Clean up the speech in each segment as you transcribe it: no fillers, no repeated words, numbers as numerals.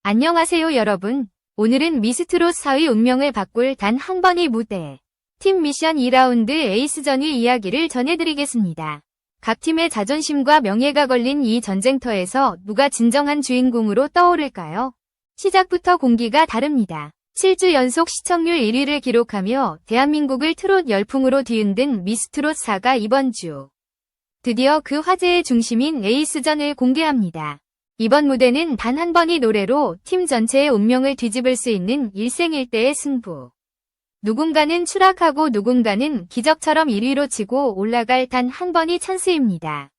안녕하세요 여러분. 오늘은 미스트롯 4위 운명을 바꿀 단 한 번의 무대. 팀 미션 2라운드 에이스전의 이야기를 전해드리겠습니다. 각 팀의 자존심과 명예가 걸린 이 전쟁터에서 누가 진정한 주인공으로 떠오를까요? 시작부터 공기가 다릅니다. 7주 연속 시청률 1위를 기록하며 대한민국을 트롯 열풍으로 뒤흔든 미스트롯 4가 이번 주 드디어 그 화제의 중심인 에이스전을 공개합니다. 이번 무대는 단 한 번의 노래로 팀 전체의 운명을 뒤집을 수 있는 일생일대의 승부. 누군가는 추락하고 누군가는 기적처럼 1위로 치고 올라갈 단 한 번의 찬스입니다.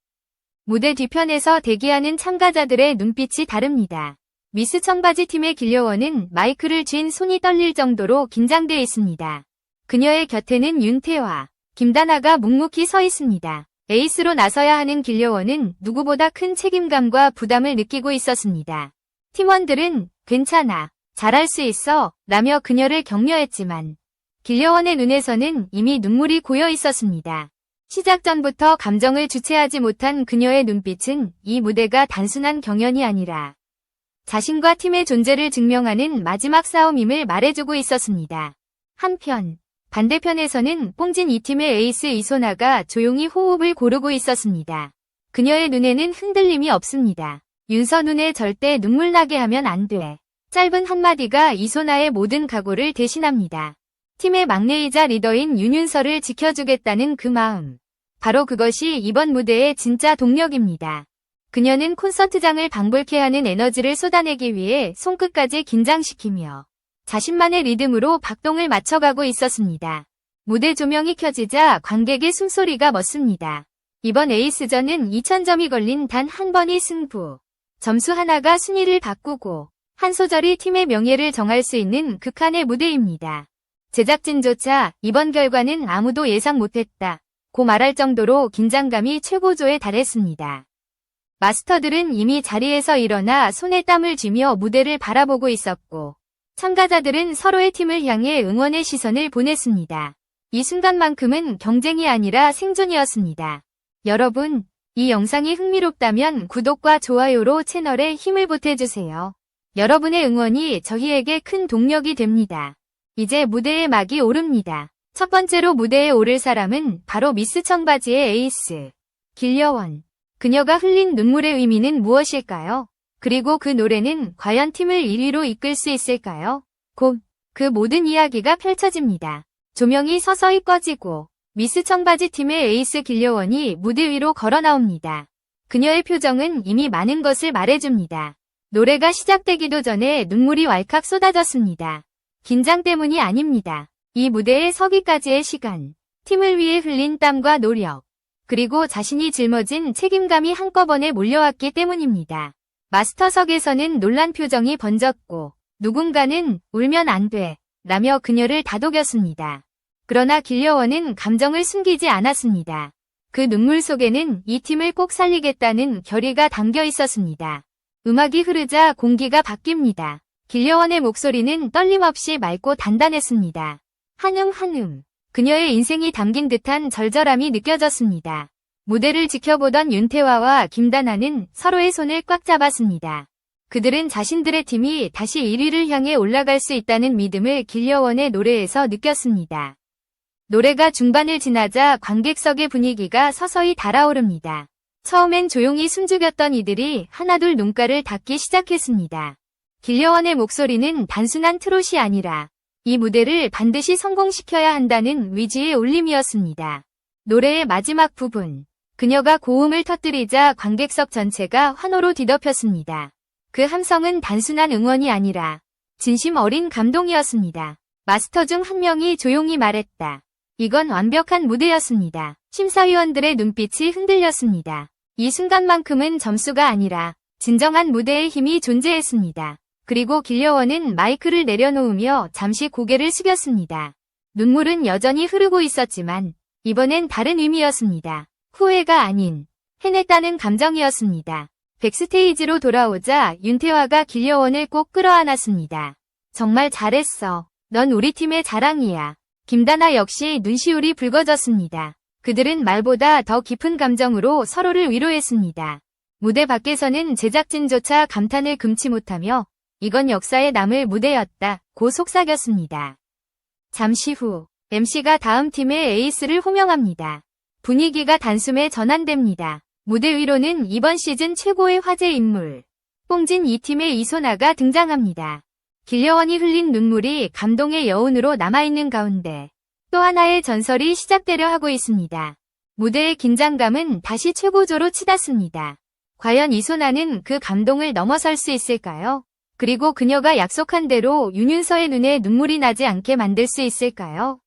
무대 뒤편에서 대기하는 참가자들의 눈빛이 다릅니다. 미스 청바지 팀의 길려원은 마이크를 쥔 손이 떨릴 정도로 긴장돼 있습니다. 그녀의 곁에는 윤태와 김다나가 묵묵히 서 있습니다. 에이스로 나서야 하는 길려원은 누구보다 큰 책임감과 부담을 느끼고 있었습니다. 팀원들은 괜찮아, 잘할 수 있어 라며 그녀를 격려했지만 길려원의 눈에서는 이미 눈물이 고여 있었습니다. 시작 전부터 감정을 주체하지 못한 그녀의 눈빛은 이 무대가 단순한 경연이 아니라 자신과 팀의 존재를 증명하는 마지막 싸움임을 말해주고 있었습니다. 한편 반대편에서는 뽕진 이 팀의 에이스 이소나가 조용히 호흡을 고르고 있었습니다. 그녀의 눈에는 흔들림이 없습니다. 윤서 눈에 절대 눈물 나게 하면 안 돼. 짧은 한마디가 이소나의 모든 각오를 대신합니다. 팀의 막내이자 리더인 윤윤서를 지켜주겠다는 그 마음. 바로 그것이 이번 무대의 진짜 동력입니다. 그녀는 콘서트장을 방불케 하는 에너지를 쏟아내기 위해 손끝까지 긴장시키며 자신만의 리듬으로 박동을 맞춰가고 있었습니다. 무대 조명이 켜지자 관객의 숨소리가 멎습니다. 이번 에이스전은 2000점이 걸린 단 한 번의 승부. 점수 하나가 순위를 바꾸고 한 소절이 팀의 명예를 정할 수 있는 극한의 무대입니다. 제작진조차 이번 결과는 아무도 예상 못했다 고 말할 정도로 긴장감이 최고조에 달했습니다. 마스터들은 이미 자리에서 일어나 손에 땀을 쥐며 무대를 바라보고 있었고 참가자들은 서로의 팀을 향해 응원의 시선을 보냈습니다. 이 순간만큼은 경쟁이 아니라 생존이었습니다. 여러분, 이 영상이 흥미롭다면 구독과 좋아요로 채널에 힘을 보태주세요. 여러분의 응원이 저희에게 큰 동력이 됩니다. 이제 무대의 막이 오릅니다. 첫 번째로 무대에 오를 사람은 바로 미스 청바지의 에이스, 길려원. 그녀가 흘린 눈물의 의미는 무엇일까요? 그리고 그 노래는 과연 팀을 1위로 이끌 수 있을까요? 곧 그 모든 이야기가 펼쳐집니다. 조명이 서서히 꺼지고 미스 청바지 팀의 에이스 길려원이 무대 위로 걸어 나옵니다. 그녀의 표정은 이미 많은 것을 말해줍니다. 노래가 시작되기도 전에 눈물이 왈칵 쏟아졌습니다. 긴장 때문이 아닙니다. 이 무대에 서기까지의 시간, 팀을 위해 흘린 땀과 노력, 그리고 자신이 짊어진 책임감이 한꺼번에 몰려왔기 때문입니다. 마스터석에서는 놀란 표정이 번졌고 누군가는 울면 안 돼 라며 그녀를 다독였습니다. 그러나 길려원은 감정을 숨기지 않았습니다. 그 눈물 속에는 이 팀을 꼭 살리겠다는 결의가 담겨 있었습니다. 음악이 흐르자 공기가 바뀝니다. 길려원의 목소리는 떨림 없이 맑고 단단했습니다. 한음. 그녀의 인생이 담긴 듯한 절절함이 느껴졌습니다. 무대를 지켜보던 윤태화와 김다나는 서로의 손을 꽉 잡았습니다. 그들은 자신들의 팀이 다시 1위를 향해 올라갈 수 있다는 믿음을 길려원의 노래에서 느꼈습니다. 노래가 중반을 지나자 관객석의 분위기가 서서히 달아오릅니다. 처음엔 조용히 숨죽였던 이들이 하나둘 눈가를 닫기 시작했습니다. 길려원의 목소리는 단순한 트롯이 아니라 이 무대를 반드시 성공시켜야 한다는 위지의 울림이었습니다. 노래의 마지막 부분. 그녀가 고음을 터뜨리자 관객석 전체가 환호로 뒤덮였습니다. 그 함성은 단순한 응원이 아니라 진심 어린 감동이었습니다. 마스터 중 한 명이 조용히 말했다. 이건 완벽한 무대였습니다. 심사위원들의 눈빛이 흔들렸습니다. 이 순간만큼은 점수가 아니라 진정한 무대의 힘이 존재했습니다. 그리고 길려원은 마이크를 내려놓으며 잠시 고개를 숙였습니다. 눈물은 여전히 흐르고 있었지만 이번엔 다른 의미였습니다. 후회가 아닌 해냈다는 감정이었습니다. 백스테이지로 돌아오자 윤태화가 길려원을 꼭 끌어안았습니다. 정말 잘했어. 넌 우리 팀의 자랑이야. 김다나 역시 눈시울이 붉어졌습니다. 그들은 말보다 더 깊은 감정으로 서로를 위로했습니다. 무대 밖에서는 제작진조차 감탄을 금치 못하며 이건 역사에 남을 무대였다. 고 속삭였습니다. 잠시 후 MC가 다음 팀의 에이스를 호명합니다. 분위기가 단숨에 전환됩니다. 무대 위로는 이번 시즌 최고의 화제 인물 뽕진 이 팀의 이소나가 등장합니다. 길려원이 흘린 눈물이 감동의 여운으로 남아있는 가운데 또 하나의 전설이 시작되려 하고 있습니다. 무대의 긴장감은 다시 최고조로 치닫습니다. 과연 이소나는 그 감동을 넘어설 수 있을까요? 그리고 그녀가 약속한 대로 윤윤서의 눈에 눈물이 나지 않게 만들 수 있을까요?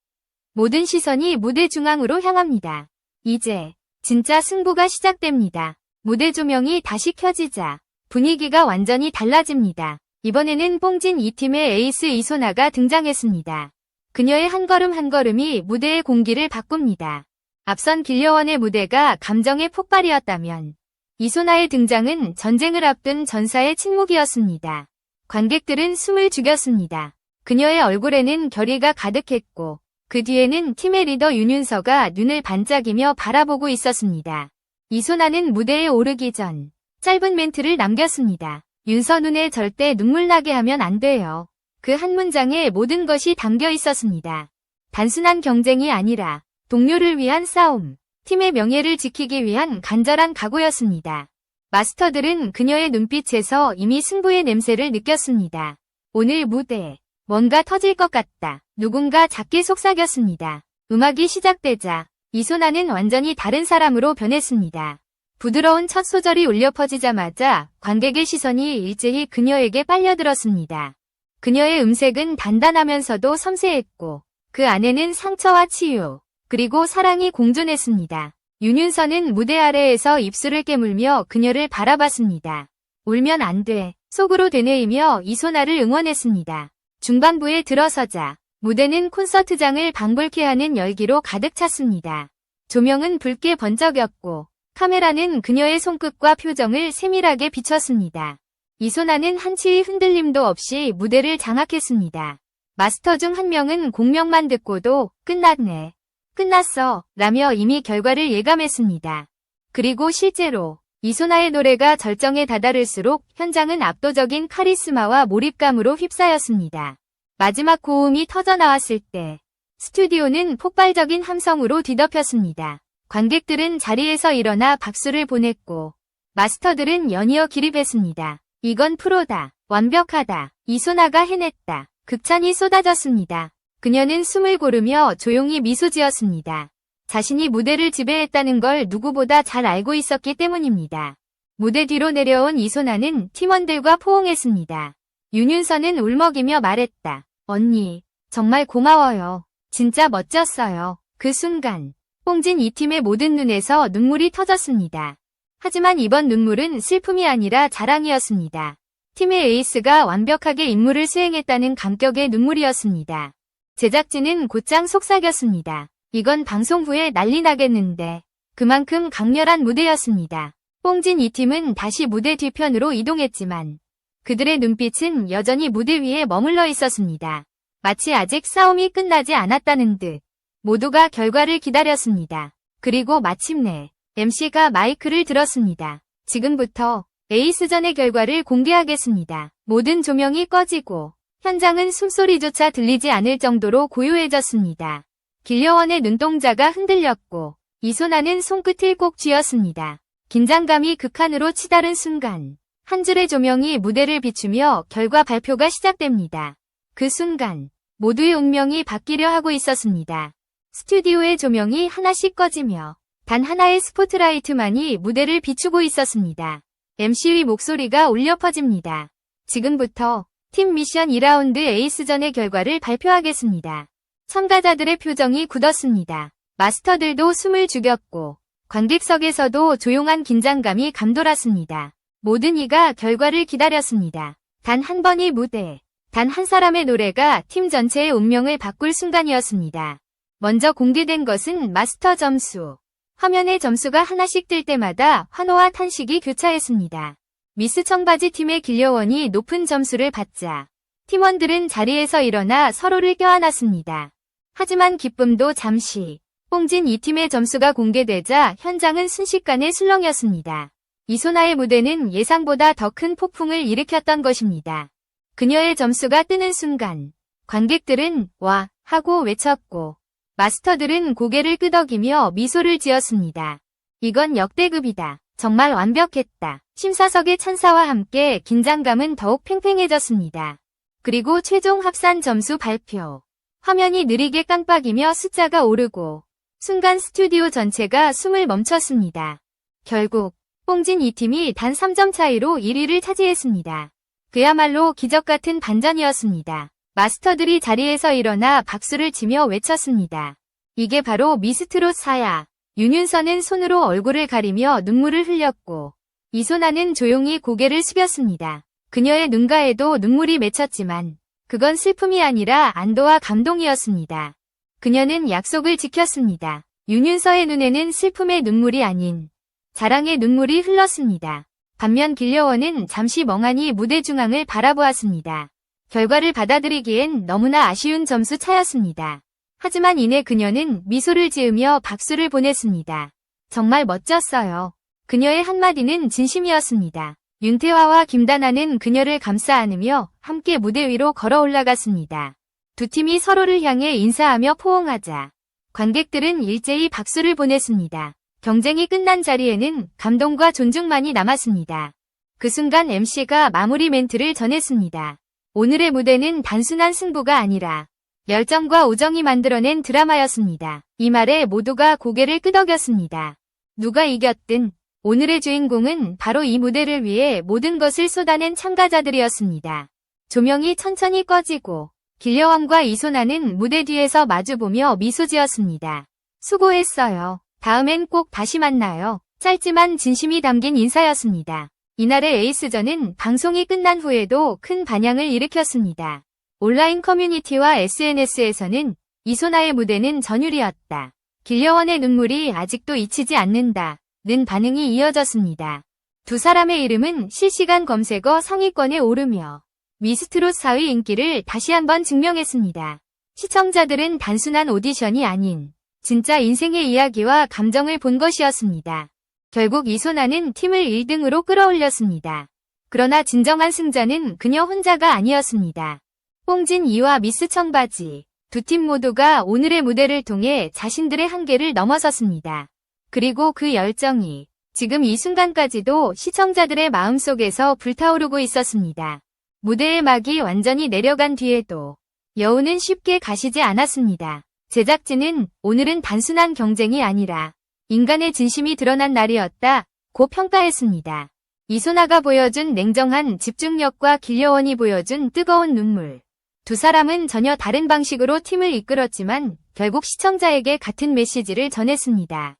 모든 시선이 무대 중앙으로 향합니다. 이제 진짜 승부가 시작됩니다. 무대 조명이 다시 켜지자 분위기가 완전히 달라집니다. 이번에는 뽕진 이 팀의 에이스 이소나가 등장했습니다. 그녀의 한 걸음 한 걸음이 무대의 공기를 바꿉니다. 앞선 길려원의 무대가 감정의 폭발이었다면 이소나의 등장은 전쟁을 앞둔 전사의 침묵이었습니다. 관객들은 숨을 죽였습니다. 그녀의 얼굴에는 결의가 가득했고 그 뒤에는 팀의 리더 윤윤서가 눈을 반짝이며 바라보고 있었습니다. 이소나는 무대에 오르기 전 짧은 멘트를 남겼습니다. 윤서 눈에 절대 눈물 나게 하면 안 돼요. 그 한 문장에 모든 것이 담겨 있었습니다. 단순한 경쟁이 아니라 동료를 위한 싸움, 팀의 명예를 지키기 위한 간절한 각오였습니다. 마스터들은 그녀의 눈빛에서 이미 승부의 냄새를 느꼈습니다. 오늘 무대, 뭔가 터질 것 같다. 누군가 작게 속삭였습니다. 음악이 시작되자 이소나는 완전히 다른 사람으로 변했습니다. 부드러운 첫 소절이 울려 퍼지자마자 관객의 시선이 일제히 그녀에게 빨려들었습니다. 그녀의 음색은 단단하면서도 섬세했고 그 안에는 상처와 치유, 그리고 사랑이 공존했습니다. 윤윤서는 무대 아래에서 입술을 깨물며 그녀를 바라봤습니다. 울면 안 돼. 속으로 되뇌이며 이소나를 응원했습니다. 중반부에 들어서자 무대는 콘서트장을 방불케 하는 열기로 가득 찼습니다. 조명은 붉게 번쩍였고 카메라는 그녀의 손끝과 표정을 세밀하게 비췄습니다. 이소나는 한치의 흔들림도 없이 무대를 장악했습니다. 마스터 중 한 명은 공명만 듣고도 끝났네. 끝났어. 라며 이미 결과를 예감했습니다. 그리고 실제로 이소나의 노래가 절정에 다다를수록 현장은 압도적인 카리스마와 몰입감으로 휩싸였습니다. 마지막 고음이 터져나왔을 때 스튜디오는 폭발적인 함성으로 뒤덮였습니다. 관객들은 자리에서 일어나 박수를 보냈고 마스터들은 연이어 기립했습니다. 이건 프로다. 완벽하다. 이소나가 해냈다. 극찬이 쏟아졌습니다. 그녀는 숨을 고르며 조용히 미소 지었습니다. 자신이 무대를 지배했다는 걸 누구보다 잘 알고 있었기 때문입니다. 무대 뒤로 내려온 이소나는 팀원들과 포옹했습니다. 윤윤서는 울먹이며 말했다. 언니, 정말 고마워요. 진짜 멋졌어요. 그 순간 뽕진 이 팀의 모든 눈에서 눈물이 터졌습니다. 하지만 이번 눈물은 슬픔이 아니라 자랑이었습니다. 팀의 에이스가 완벽하게 임무를 수행했다는 감격의 눈물이었습니다. 제작진은 곧장 속삭였습니다. 이건 방송 후에 난리 나겠는데. 그만큼 강렬한 무대였습니다. 뽕진 이 팀은 다시 무대 뒤편으로 이동했지만 그들의 눈빛은 여전히 무대 위에 머물러 있었습니다. 마치 아직 싸움이 끝나지 않았다는 듯 모두가 결과를 기다렸습니다. 그리고 마침내 MC가 마이크를 들었습니다. 지금부터 에이스전의 결과를 공개하겠습니다. 모든 조명이 꺼지고 현장은 숨소리조차 들리지 않을 정도로 고요해졌습니다. 길려원의 눈동자가 흔들렸고 이소나는 손끝을 꼭 쥐었습니다. 긴장감이 극한으로 치달은 순간 한 줄의 조명이 무대를 비추며 결과 발표가 시작됩니다. 그 순간 모두의 운명이 바뀌려 하고 있었습니다. 스튜디오의 조명이 하나씩 꺼지며 단 하나의 스포트라이트만이 무대를 비추고 있었습니다. MC의 목소리가 울려 퍼집니다. 지금부터 팀 미션 2라운드 에이스전의 결과를 발표하겠습니다. 참가자들의 표정이 굳었습니다. 마스터들도 숨을 죽였고 관객석에서도 조용한 긴장감이 감돌았습니다. 모든 이가 결과를 기다렸습니다. 단 한 번의 무대, 단 한 사람의 노래가 팀 전체의 운명을 바꿀 순간이었습니다. 먼저 공개된 것은 마스터 점수. 화면에 점수가 하나씩 뜰 때마다 환호와 탄식이 교차했습니다. 미스 청바지 팀의 길려원이 높은 점수를 받자 팀원들은 자리에서 일어나 서로를 껴안았습니다. 하지만 기쁨도 잠시. 뽕진 이 팀의 점수가 공개되자 현장은 순식간에 술렁였습니다. 이소나의 무대는 예상보다 더 큰 폭풍을 일으켰던 것입니다. 그녀의 점수가 뜨는 순간 관객들은 와 하고 외쳤고 마스터들은 고개를 끄덕이며 미소를 지었습니다. 이건 역대급이다. 정말 완벽했다. 심사석의 찬사와 함께 긴장감은 더욱 팽팽해졌습니다. 그리고 최종 합산 점수 발표. 화면이 느리게 깜빡이며 숫자가 오르고 순간 스튜디오 전체가 숨을 멈췄습니다. 결국 뽕진 이 팀이 단 3점 차이로 1위를 차지했습니다. 그야말로 기적같은 반전이었습니다. 마스터들이 자리에서 일어나 박수를 치며 외쳤습니다. 이게 바로 미스트롯4야. 윤윤서는 손으로 얼굴을 가리며 눈물을 흘렸고 이소나는 조용히 고개를 숙였습니다. 그녀의 눈가에도 눈물이 맺혔지만 그건 슬픔이 아니라 안도와 감동이었습니다. 그녀는 약속을 지켰습니다. 윤윤서의 눈에는 슬픔의 눈물이 아닌 자랑의 눈물이 흘렀습니다. 반면 길려원은 잠시 멍하니 무대 중앙을 바라보았습니다. 결과를 받아들이기엔 너무나 아쉬운 점수 차였습니다. 하지만 이내 그녀는 미소를 지으며 박수를 보냈습니다. 정말 멋졌어요. 그녀의 한마디는 진심이었습니다. 윤태화와 김다나는 그녀를 감싸 안으며 함께 무대 위로 걸어 올라갔습니다. 두 팀이 서로를 향해 인사하며 포옹하자 관객들은 일제히 박수를 보냈습니다. 경쟁이 끝난 자리에는 감동과 존중만이 남았습니다. 그 순간 MC가 마무리 멘트를 전했습니다. 오늘의 무대는 단순한 승부가 아니라 열정과 우정이 만들어낸 드라마였습니다. 이 말에 모두가 고개를 끄덕였습니다. 누가 이겼든 오늘의 주인공은 바로 이 무대를 위해 모든 것을 쏟아낸 참가자들이었습니다. 조명이 천천히 꺼지고 길려원과 이소나는 무대 뒤에서 마주보며 미소 지었습니다. 수고했어요. 다음엔 꼭 다시 만나요. 짧지만 진심이 담긴 인사였습니다. 이날의 에이스전은 방송이 끝난 후에도 큰 반향을 일으켰습니다. 온라인 커뮤니티와 SNS에서는 이소나의 무대는 전율이었다. 길려원의 눈물이 아직도 잊히지 않는다. 는 반응이 이어졌습니다. 두 사람의 이름은 실시간 검색어 상위권에 오르며 미스트롯 4위 인기를 다시 한번 증명했습니다. 시청자들은 단순한 오디션이 아닌 진짜 인생의 이야기와 감정을 본 것이었습니다. 결국 이소나는 팀을 1등으로 끌어올렸습니다. 그러나 진정한 승자는 그녀 혼자가 아니었습니다. 뽕진 이와 미스 청바지 두 팀 모두가 오늘의 무대를 통해 자신들의 한계를 넘어섰습니다. 그리고 그 열정이 지금 이 순간까지도 시청자들의 마음속에서 불타오르고 있었습니다. 무대의 막이 완전히 내려간 뒤에도 여우는 쉽게 가시지 않았습니다. 제작진은 오늘은 단순한 경쟁이 아니라 인간의 진심이 드러난 날이었다 고 평가했습니다. 이소나가 보여준 냉정한 집중력과 길려원이 보여준 뜨거운 눈물. 두 사람은 전혀 다른 방식으로 팀을 이끌었지만 결국 시청자에게 같은 메시지를 전했습니다.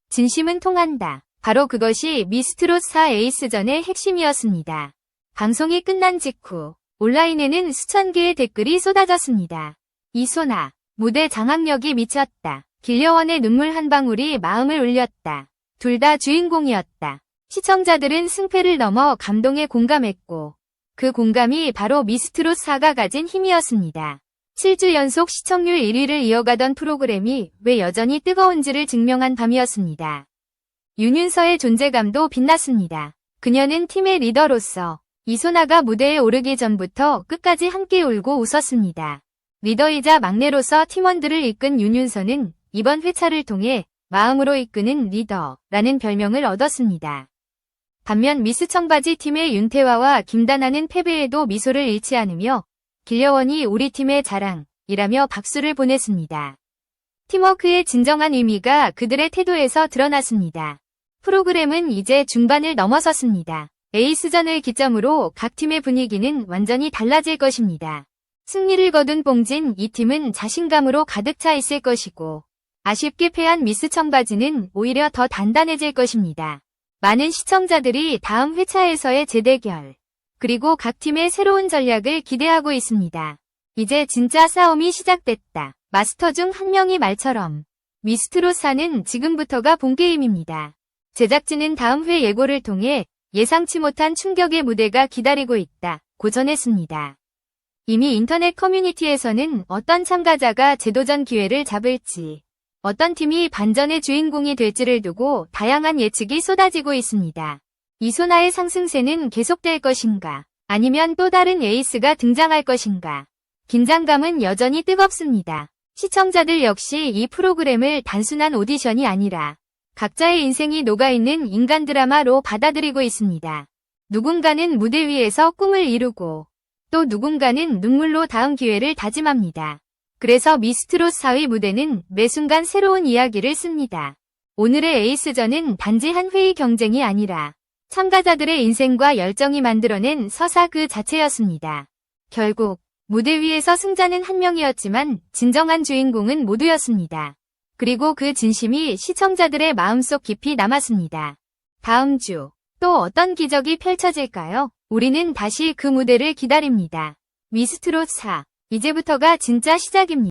진심은 통한다. 바로 그것이 미스트롯 4 에이스전의 핵심이었습니다. 방송이 끝난 직후 온라인에는 수천 개의 댓글이 쏟아졌습니다. 이소나, 무대 장악력이 미쳤다. 길려원의 눈물 한 방울이 마음을 울렸다. 둘 다 주인공이었다. 시청자들은 승패를 넘어 감동에 공감했고 그 공감이 바로 미스트롯 4가 가진 힘이었습니다. 7주 연속 시청률 1위를 이어가던 프로그램이 왜 여전히 뜨거운지를 증명한 밤이었습니다. 윤윤서의 존재감도 빛났습니다. 그녀는 팀의 리더로서 이소나가 무대에 오르기 전부터 끝까지 함께 울고 웃었습니다. 리더이자 막내로서 팀원들을 이끈 윤윤서는 이번 회차를 통해 마음으로 이끄는 리더라는 별명을 얻었습니다. 반면 미스 청바지 팀의 윤태화와 김다나는 패배에도 미소를 잃지 않으며 길려원이 우리 팀의 자랑이라며 박수를 보냈습니다. 팀워크의 진정한 의미가 그들의 태도에서 드러났습니다. 프로그램은 이제 중반을 넘어섰습니다. 에이스전을 기점으로 각 팀의 분위기는 완전히 달라질 것입니다. 승리를 거둔 뽕진 이 팀은 자신감으로 가득 차 있을 것이고 아쉽게 패한 미스 청바지는 오히려 더 단단해질 것입니다. 많은 시청자들이 다음 회차에서의 재대결 그리고 각 팀의 새로운 전략을 기대하고 있습니다. 이제 진짜 싸움이 시작됐다. 마스터 중 한 명이 말처럼 미스트롯 4는 지금부터가 본게임입니다. 제작진은 다음 회 예고를 통해 예상치 못한 충격의 무대가 기다리고 있다 고 전했습니다. 이미 인터넷 커뮤니티에서는 어떤 참가자가 재도전 기회를 잡을지 어떤 팀이 반전의 주인공이 될지를 두고 다양한 예측이 쏟아지고 있습니다. 이소나의 상승세는 계속될 것인가? 아니면 또 다른 에이스가 등장할 것인가? 긴장감은 여전히 뜨겁습니다. 시청자들 역시 이 프로그램을 단순한 오디션이 아니라 각자의 인생이 녹아있는 인간 드라마로 받아들이고 있습니다. 누군가는 무대 위에서 꿈을 이루고 또 누군가는 눈물로 다음 기회를 다짐합니다. 그래서 미스트롯 4위 무대는 매 순간 새로운 이야기를 씁니다. 오늘의 에이스전은 단지 한 회의 경쟁이 아니라 참가자들의 인생과 열정이 만들어낸 서사 그 자체였습니다. 결국 무대 위에서 승자는 한 명이었지만 진정한 주인공은 모두였습니다. 그리고 그 진심이 시청자들의 마음속 깊이 남았습니다. 다음 주 또 어떤 기적이 펼쳐질까요? 우리는 다시 그 무대를 기다립니다. 미스트롯 4. 이제부터가 진짜 시작입니다.